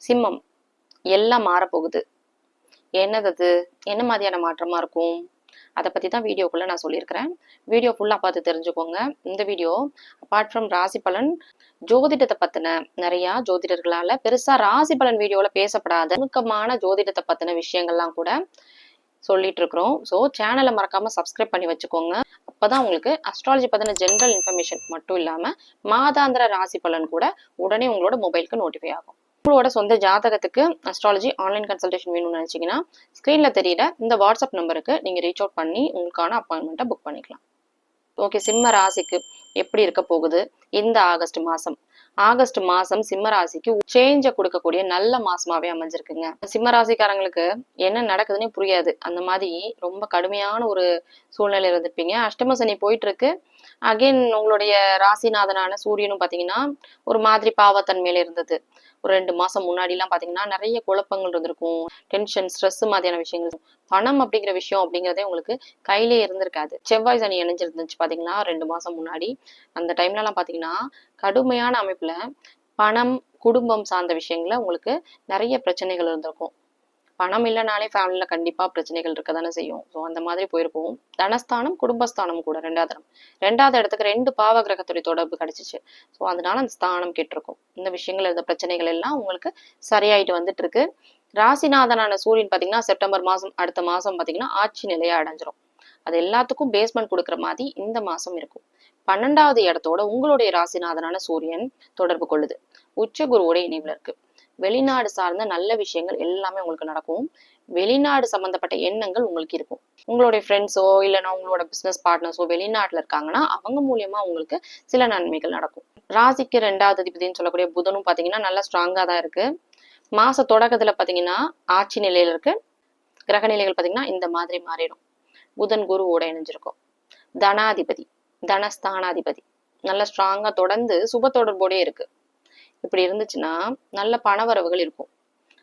சிம்மம், எல்லாம் மாறப்போகுது. என்னது அது? என்ன மாதிரியான மாற்றமா இருக்கும்? அதை பத்தி தான் வீடியோக்குள்ள நான் சொல்லியிருக்கிறேன். வீடியோ ஃபுல்லா பார்த்து தெரிஞ்சுக்கோங்க. இந்த வீடியோ அபார்ட் ஃப்ரம் ராசி பலன், ஜோதிடத்தை பத்தின நிறைய ஜோதிடர்களால பெருசா ராசி பலன் வீடியோல பேசப்படாத நுணுக்கமான ஜோதிடத்தை பத்தின விஷயங்கள்லாம் கூட சொல்லிட்டு இருக்கிறோம். ஸோ சேனலை மறக்காம சப்ஸ்கிரைப் பண்ணி வச்சுக்கோங்க. அப்பதான் உங்களுக்கு அஸ்ட்ராலஜி பத்தின ஜென்ரல் இன்ஃபர்மேஷன் மட்டும் இல்லாம மாதாந்திர ராசி பலன் கூட உடனே உங்களோட மொபைலுக்கு நோட்டிஃபை ஆகும். உங்களோட சொந்த ஜாதகத்துக்கு அஸ்ட்ராலஜி ஆன்லைன் கன்சல்டேஷன் வேணும்னு நினைச்சீங்கன்னா ஸ்கிரீன்ல தெரியற இந்த வாட்ஸ்அப் நம்பருக்கு நீங்க ரீச் அவுட் பண்ணி உங்களுக்கான அப்பாயின்மெண்ட்டை புக் பண்ணிக்கலாம். ஓகே, சிம்ம ராசிக்கு எப்படி இருக்க போகுது இந்த ஆகஸ்ட் மாசம் சிம்ம ராசிக்கு சேஞ்ச கொடுக்கக்கூடிய நல்ல மாசமாவே அமைஞ்சிருக்குங்க. சிம்ம ராசிக்காரங்களுக்கு என்ன நடக்குதுன்னே புரியாது. அந்த மாதிரி ரொம்ப கடுமையான ஒரு சூழ்நிலை இருந்திருப்பீங்க. அஷ்டம சனி போயிட்டு இருக்கு. அகைன் உங்களுடைய ராசிநாதனான சூரியனும் பாத்தீங்கன்னா ஒரு மாதிரி பாவத்தன்மையில இருந்தது. ஒரு 2 மாசம் முன்னாடி எல்லாம் பாத்தீங்கன்னா நிறைய குழப்பங்கள் இருந்திருக்கும். டென்ஷன், ஸ்ட்ரெஸ் மாதிரியான விஷயங்கள். பணம் அப்படிங்கிற விஷயம் அப்படிங்கிறதே உங்களுக்கு கையிலே இருந்திருக்காது. செவ்வாய் சனி இணைஞ்சிருந்துச்சு பாத்தீங்கன்னா 2 மாசம் முன்னாடி. அந்த டைம்ல எல்லாம் பாத்தீங்கன்னா கடுமையான அமைப்புல பணம், குடும்பம் சார்ந்த விஷயங்கள உங்களுக்கு நிறைய பிரச்சனைகள் இருந்திருக்கும். பணம் இல்லைனாலே ஃபேமிலியில கண்டிப்பா பிரச்சனைகள் இருக்க தானே செய்யும். ஸோ அந்த மாதிரி போயிருப்போம். தனஸ்தானம், குடும்பஸ்தானம் கூட 2வது இடம். 2வது இடத்துக்கு 2 பாவ கிரகத்துடைய தொடர்பு கிடைச்சிச்சு. ஸோ அதனால அந்த ஸ்தானம் கெட்டிருக்கும். இந்த விஷயங்கள், இந்த பிரச்சனைகள் எல்லாம் உங்களுக்கு சரியாயிட்டு வந்துட்டு இருக்கு. ராசிநாதனான சூரியன் பாத்தீங்கன்னா செப்டம்பர் மாசம், அடுத்த மாசம் பாத்தீங்கன்னா ஆட்சி நிலையா அடைஞ்சிரும். அது எல்லாத்துக்கும் பேஸ்மெண்ட் கொடுக்குற மாதிரி இந்த மாசம் இருக்கும். 12வது இடத்தோட உங்களுடைய ராசிநாதனான சூரியன் தொடர்பு கொள்ளுது. உச்ச குருவோட இணைவுல இருக்கு. வெளிநாடு சார்ந்த நல்ல விஷயங்கள் எல்லாமே உங்களுக்கு நடக்கும். வெளிநாடு சம்பந்தப்பட்ட எண்ணங்கள் உங்களுக்கு இருக்கும். உங்களுடைய ஃப்ரெண்ட்ஸோ இல்லைன்னா உங்களோட பிசினஸ் பார்ட்னர்ஸோ வெளிநாட்டுல இருக்காங்கன்னா அவங்க மூலியமா உங்களுக்கு சில நன்மைகள் நடக்கும். ராசிக்கு 2வது அதிபதினு சொல்லக்கூடிய புதனும் பாத்தீங்கன்னா நல்லா ஸ்ட்ராங்கா தான் இருக்கு. மாச தொடக்கத்துல பாத்தீங்கன்னா ஆட்சி நிலையில இருக்கு. கிரக நிலைகள் பாத்தீங்கன்னா இந்த மாதிரி மாறிடும். புதன் குருவோட இணைஞ்சிருக்கும். தனாதிபதி, தனஸ்தானாதிபதி நல்ல ஸ்ட்ராங்கா தொடர்ந்து சுப தொடர்போடே இருக்கு. இப்படி இருந்துச்சுன்னா நல்ல பணவரவுகள் இருக்கும்.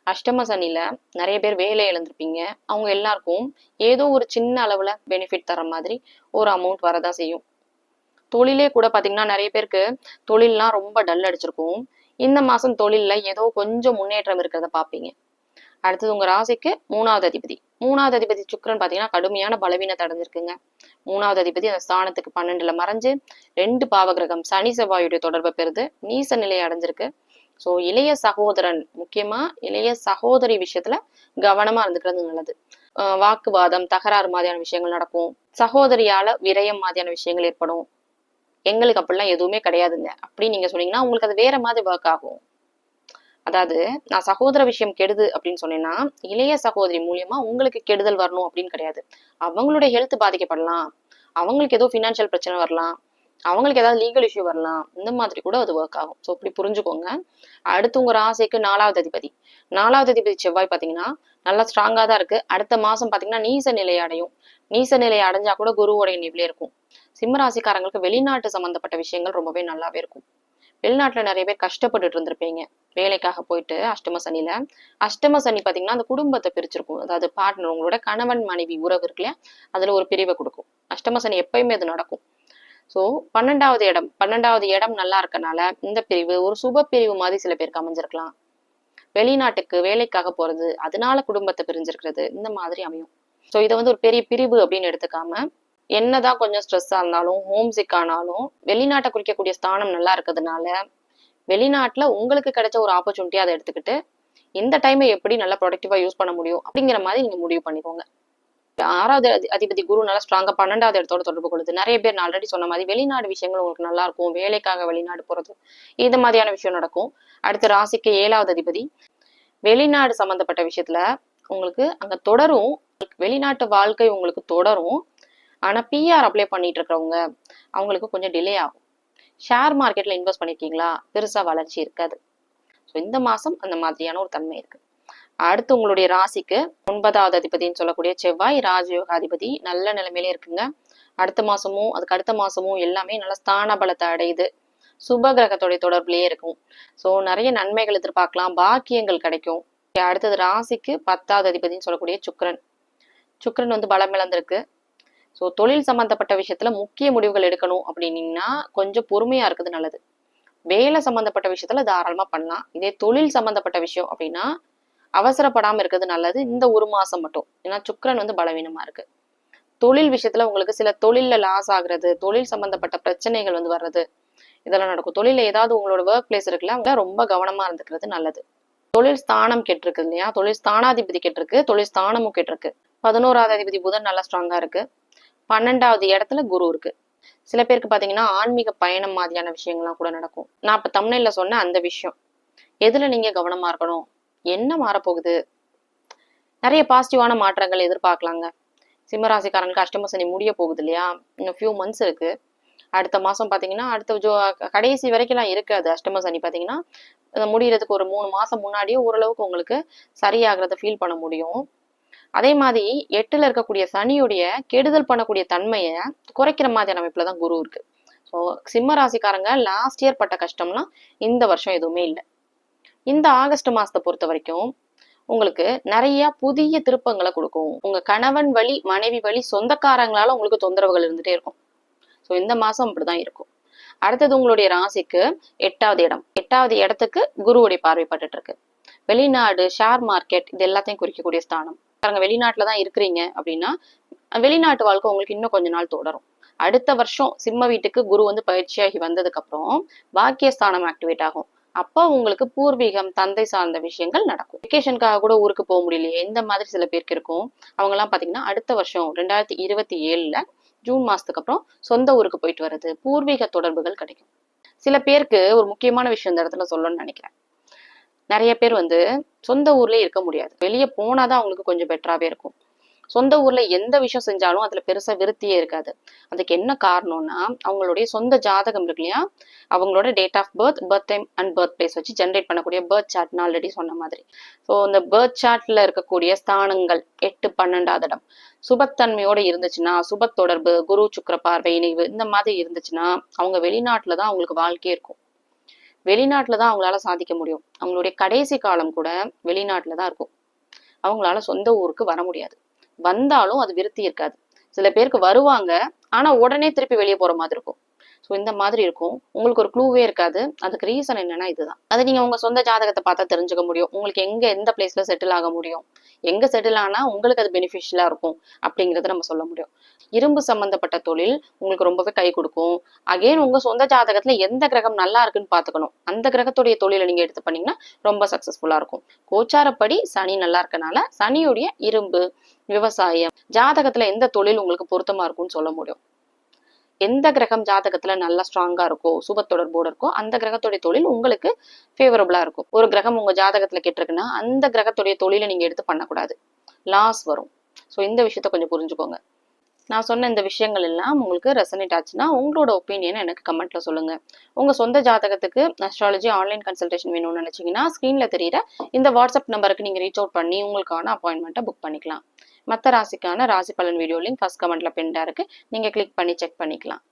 அஷ்டம சனியில நிறைய பேர் வேலை இழந்திருப்பீங்க. அவங்க எல்லாருக்கும் ஏதோ ஒரு சின்ன அளவுல பெனிஃபிட் தர மாதிரி ஒரு அமௌண்ட் வரதான் செய்யும். தொழிலே கூட பாத்தீங்கன்னா நிறைய பேருக்கு தொழில்லாம் ரொம்ப டல் அடிச்சிருக்கும். இந்த மாசம் தொழில்ல ஏதோ கொஞ்சம் முன்னேற்றம் இருக்கிறத பாப்பீங்க. அடுத்தது உங்க ராசிக்கு 3வது அதிபதி. 3வது அதிபதி சுக்கிரன் பாத்தீங்கன்னா கடுமையான பலவீனத்தை அடைஞ்சிருக்குங்க. 3வது அதிபதி அந்த ஸ்தானத்துக்கு 12ல மறைஞ்சு 2 பாவகிரகம் சனி செவ்வாயுடைய தொடர்பை பெறுது. நீச நிலையை அடைஞ்சிருக்கு. ஸோ இளைய சகோதரன், முக்கியமா இளைய சகோதரி விஷயத்துல கவனமா இருந்துக்கிறது நல்லது. வாக்குவாதம், தகராறு மாதிரியான விஷயங்கள் நடக்கும். சகோதரியால விரயம் மாதிரியான விஷயங்கள் ஏற்படும். எங்களுக்கு அப்படிலாம் எதுவுமே கிடையாதுங்க அப்படின்னு நீங்க சொன்னீங்கன்னா உங்களுக்கு அது வேற மாதிரி ஒர்க் ஆகும். அதாவது நான் சகோதர விஷயம் கெடுது அப்படின்னு சொன்னேன்னா இளைய சகோதரி மூலியமா உங்களுக்கு கெடுதல் வரணும் அப்படின்னு கிடையாது. அவங்களுடைய ஹெல்த் பாதிக்கப்படலாம், அவங்களுக்கு ஏதோ ஃபினான்ஷியல் பிரச்சனை வரலாம், அவங்களுக்கு ஏதாவது லீகல் இஷ்யூ வரலாம். இந்த மாதிரி கூட அது ஒர்க் ஆகும். ஸோ இப்படி புரிஞ்சுக்கோங்க. அடுத்து உங்க ராசிக்கு 4வது அதிபதி. 4வது அதிபதி செவ்வாய் பாத்தீங்கன்னா நல்லா ஸ்ட்ராங்கா தான் இருக்கு. அடுத்த மாசம் பாத்தீங்கன்னா நீச நிலை அடையும். நீச நிலை அடைஞ்சா கூட குருவோடைய நிலையிலே இருக்கும். சிம்ம ராசிக்காரங்களுக்கு வெளிநாட்டு சம்பந்தப்பட்ட விஷயங்கள் ரொம்பவே நல்லாவே இருக்கும். வெளிநாட்டுல நிறைய பேர் கஷ்டப்பட்டுட்டு இருந்திருப்பீங்க வேலைக்காக போயிட்டு. அஷ்டம சனி பாத்தீங்கன்னா அந்த குடும்பத்தை பிரிச்சிருக்கும். அதாவது பார்ட்னர், உங்களோட கணவன் மனைவி உறவு இருக்கு இல்லையா, அதுல ஒரு பிரிவை கொடுக்கும். அஷ்டம சனி எப்பயுமே அது நடக்கும். ஸோ 12வது இடம் நல்லா இருக்கனால இந்த பிரிவு ஒரு சுப பிரிவு மாதிரி சில பேருக்கு அமைஞ்சிருக்கலாம். வெளிநாட்டுக்கு வேலைக்காக போறது, அதனால குடும்பத்தை பிரிஞ்சிருக்கிறது, இந்த மாதிரி அமையும். ஸோ இதை ஒரு பெரிய பிரிவு அப்படின்னு எடுத்துக்காம என்னதான் கொஞ்சம் ஸ்ட்ரெஸ்ஸா இருந்தாலும், ஹோம் சிக் ஆனாலும் வெளிநாட்டை குறிக்கக்கூடிய ஸ்தானம் நல்லா இருக்கிறதுனால வெளிநாட்டுல உங்களுக்கு கிடைச்ச ஒரு ஆப்பர்ச்சுனிட்டி அதை எடுத்துக்கிட்டு இந்த டைமை எப்படி நல்லா ப்ரொடக்டிவா யூஸ் பண்ண முடியும் அப்படிங்கிற மாதிரி நீங்க முடிவு பண்ணிக்கோங்க. 6வது அதிபதி குரு நல்லா ஸ்ட்ராங்கா 12வது இடத்தோட தொடர்பு கொள்ளுது. நிறைய பேர் நான் ஆல்ரெடி சொன்ன மாதிரி வெளிநாடு விஷயங்கள் உங்களுக்கு நல்லா இருக்கும். வேலைக்காக வெளிநாடு போறது, இது மாதிரியான விஷயம் நடக்கும். அடுத்த ராசிக்கு 7வது அதிபதி. வெளிநாடு சம்பந்தப்பட்ட விஷயத்துல உங்களுக்கு அங்க தொடரும். வெளிநாட்டு வாழ்க்கை உங்களுக்கு தொடரும். ஆனா பிஆர் அப்ளை பண்ணிட்டு இருக்கிறவங்க அவங்களுக்கு கொஞ்சம் டிலே ஆகும். ஷேர் மார்க்கெட்ல இன்வெஸ்ட் பண்ணிருக்கீங்களா, பெருசா வளர்ச்சி இருக்காது. ஸோ இந்த மாசம் அந்த மாதிரியான ஒரு தன்மை இருக்கு. அடுத்து உங்களுடைய ராசிக்கு 9வது அதிபதினு சொல்லக்கூடிய செவ்வாய் ராஜயோகாதிபதி நல்ல நிலைமையிலே இருக்குங்க. அடுத்த மாசமும் அதுக்கு அடுத்த மாசமும் எல்லாமே நல்ல ஸ்தான பலத்தை அடையுது. சுப கிரகத்தோடைய தொடர்புலயே இருக்கும். ஸோ நிறைய நன்மைகள் எதிர்பார்க்கலாம், பாக்கியங்கள் கிடைக்கும். அடுத்தது ராசிக்கு 10வது அதிபதினு சொல்லக்கூடிய சுக்கிரன் பலம் இழந்திருக்கு. தொழில் சம்பந்தப்பட்ட விஷயத்துல முக்கிய முடிவுகள் எடுக்கணும் அப்படின்னீங்கன்னா கொஞ்சம் பொறுமையா இருக்குது நல்லது. வேலை சம்பந்தப்பட்ட விஷயத்துல தாராளமா பண்ணலாம். இதே தொழில் சம்பந்தப்பட்ட விஷயம் அப்படின்னா அவசரப்படாம இருக்கிறது நல்லது இந்த ஒரு மாசம் மட்டும். ஏன்னா சுக்கிரன் வந்து பலவீனமா இருக்கு. தொழில் விஷயத்துல உங்களுக்கு சில தொழில்ல லாஸ் ஆகுறது, தொழில் சம்பந்தப்பட்ட பிரச்சனைகள் வந்து வர்றது, இதெல்லாம் நடக்கும். தொழில ஏதாவது உங்களோட ஒர்க் பிளேஸ் இருக்குல்ல, அவங்க ரொம்ப கவனமா இருந்துக்கிறது நல்லது. தொழில் ஸ்தானம் கெட்டிருக்கு இல்லையா, தொழில் ஸ்தானாதிபதி கெட்டிருக்கு, தொழில் ஸ்தானமும் கெட்டிருக்கு. 11வது அதிபதி புதன் நல்லா ஸ்ட்ராங்கா இருக்கு. 12வது இடத்துல குரு இருக்கு. சில பேருக்கு பாத்தீங்கன்னா ஆன்மீக பயணம் மாதிரியான விஷயங்கள்லாம் கூட நடக்கும். நான் இப்ப தம்ப்நெயில்ல சொன்ன அந்த விஷயம் எதுல நீங்க கவனமா இருக்கணும், என்ன மாறப்போகுது, நிறைய பாசிட்டிவான மாற்றங்கள் எதிர்பார்க்கலாங்க. சிம்மராசிக்காரங்களுக்கு அஷ்டம சனி முடிய போகுது இல்லையா, இன்னும் ஃபியூ மந்த்ஸ் இருக்கு. அடுத்த மாசம் பாத்தீங்கன்னா அடுத்த கடைசி வரைக்கும் இருக்காது. அஷ்டம சனி பாத்தீங்கன்னா முடியறதுக்கு ஒரு 3 மாசம் முன்னாடியே ஓரளவுக்கு உங்களுக்கு சரியாகிறத ஃபீல் பண்ண முடியும். அதே மாதிரி 8ல இருக்கக்கூடிய சனியுடைய கெடுதல் பண்ணக்கூடிய தன்மையை குறைக்கிற மாதிரியான அமைப்புலதான் குரு இருக்கு. ஸோ சிம்ம ராசிக்காரங்க லாஸ்ட் இயர் பட்ட கஷ்டம்லாம் இந்த வருஷம் எதுவுமே இல்லை. இந்த ஆகஸ்ட் மாசத்தை பொறுத்த வரைக்கும் உங்களுக்கு நிறைய புதிய திருப்பங்களை கொடுக்கும். உங்க கணவன் வழி மனைவி வழி சொந்தக்காரங்களால உங்களுக்கு தொந்தரவுகள் இருந்துட்டே இருக்கும். ஸோ இந்த மாசம் அப்படிதான் இருக்கும். அடுத்தது உங்களுடைய ராசிக்கு 8வது இடம், 8வது இடத்துக்கு குருவுடைய பார்வை பட்டுட்டு இருக்கு. வெளிநாடு, ஷேர் மார்க்கெட் இது எல்லாத்தையும் குறிக்கக்கூடிய ஸ்தானம். வெளிநாட்டுல தான் இருக்கிறீங்க அப்படின்னா வெளிநாட்டு வாழ்க்கை உங்களுக்கு இன்னும் கொஞ்ச நாள் தொடரும். அடுத்த வருஷம் சிம்ம வீட்டுக்கு குரு வந்து பயிற்சியாகி வந்ததுக்கு அப்புறம் பாக்கியஸ்தானம் ஆக்டிவேட் ஆகும். அப்போ உங்களுக்கு பூர்வீகம், தந்தை சார்ந்த விஷயங்கள் நடக்கும். வெக்கேஷனுக்காக கூட ஊருக்கு போக முடியலையே, இந்த மாதிரி சில பேருக்கு இருக்கும். அவங்க எல்லாம் பாத்தீங்கன்னா அடுத்த வருஷம் 2027ல ஜூன் மாசத்துக்கு அப்புறம் சொந்த ஊருக்கு போயிட்டு வர்றது, பூர்வீக தொடர்புகள் கிடைக்கும். சில பேருக்கு ஒரு முக்கியமான விஷயம் இந்த இடத்துல சொல்லணும்னு நினைக்கிறேன். நிறைய பேர் வந்து சொந்த ஊர்லயே இருக்க முடியாது. வெளியே போனாதான் அவங்களுக்கு கொஞ்சம் பெட்டராவே இருக்கும். சொந்த ஊர்ல எந்த விஷயம் செஞ்சாலும் அதுல பெருசா விருத்தியே இருக்காது. அதுக்கு என்ன காரணம்னா அவங்களுடைய சொந்த ஜாதகம் இருக்கு இல்லையா, அவங்களோட date of birth, birth time and birth place வச்சு ஜென்ரேட் பண்ணக்கூடிய பர்த் சார்ட்னு ஆல்ரெடி சொன்ன மாதிரி. ஸோ இந்த பர்த் சார்ட்ல இருக்கக்கூடிய ஸ்தானங்கள் 8, 12வது இடம் சுபத்தன்மையோட இருந்துச்சுன்னா, சுப தொடர்பு, குரு சுக்கிர பார்வை இணைவு இந்த மாதிரி இருந்துச்சுன்னா அவங்க வெளிநாட்டுலதான் அவங்களுக்கு வாழ்க்கையே இருக்கும். வெளிநாட்டுலதான் அவங்களால சாதிக்க முடியும். அவங்களுடைய கடைசி காலம் கூட வெளிநாட்டுலதான் இருக்கும். அவங்களால சொந்த ஊருக்கு வர முடியாது. வந்தாலும் அது விருத்தி இருக்காது. சில பேருக்கு வருவாங்க, ஆனா உடனே திருப்பி வெளியே போற மாதிரி இருக்கும். ஸோ இந்த மாதிரி இருக்கும். உங்களுக்கு ஒரு க்ளூவே இருக்காது. அதுக்கு ரீசன் என்னன்னா இதுதான். அது நீங்க உங்க சொந்த ஜாதகத்தை பார்த்தா தெரிஞ்சுக்க முடியும். உங்களுக்கு எங்க எந்த பிளேஸ்ல செட்டில் ஆக முடியும், எங்க செட்டில் ஆனா உங்களுக்கு அது பெனிஃபிஷியலா இருக்கும் அப்படிங்கறத நம்ம சொல்ல முடியும். இரும்பு சம்பந்தப்பட்ட தொழில் உங்களுக்கு ரொம்பவே கை கொடுக்கும். அகைன் உங்க சொந்த ஜாதகத்துல எந்த கிரகம் நல்லா இருக்குன்னு பாத்துக்கணும். அந்த கிரகத்துடைய தொழிலை நீங்க எடுத்து பண்ணீங்கன்னா ரொம்ப சக்சஸ்ஃபுல்லா இருக்கும். கோச்சாரப்படி சனி நல்லா இருக்கனால சனியுடைய இரும்பு, விவசாயம், ஜாதகத்துல எந்த தொழில் உங்களுக்கு பொருத்தமா இருக்கும்னு சொல்ல முடியும். எந்த கிரகம் ஜாதகத்துல நல்லா ஸ்ட்ராங்கா இருக்கோ, சுப தொடர்போட இருக்கோ, அந்த கிரகத்துடைய தொழில் உங்களுக்கு ஃபேவரபிளா இருக்கும். ஒரு கிரகம் உங்க ஜாதகத்துல கெட்டிருக்குன்னா அந்த கிரகத்துடைய தொழிலை நீங்க எடுத்து பண்ணக்கூடாது, லாஸ் வரும். ஸோ இந்த விஷயத்த கொஞ்சம் புரிஞ்சுக்கோங்க. நான் சொன்ன இந்த விஷயங்கள் எல்லாம் உங்களுக்கு ரெசனேட் ஆச்சுன்னா உங்களோட ஒப்பீனியனை எனக்கு கமெண்ட்ல சொல்லுங்க. உங்க சொந்த ஜாதகத்துக்கு அஸ்ட்ராலஜி ஆன்லைன் கன்சல்டேஷன் வேணும்னு நினைச்சீங்கன்னா ஸ்கிரீன்ல தெரியுற இந்த வாட்ஸ்அப் நம்பருக்கு நீங்க ரீச் அவுட் பண்ணி உங்களுக்கான அப்பாயின்மெண்ட்டை புக் பண்ணிக்கலாம். மற்ற ராசிக்கான ராசி பலன் வீடியோ லிங்க் ஃபர்ஸ்ட் கமெண்ட்ல பின்டா இருக்கு, நீங்க கிளிக் பண்ணி செக் பண்ணிக்கலாம்.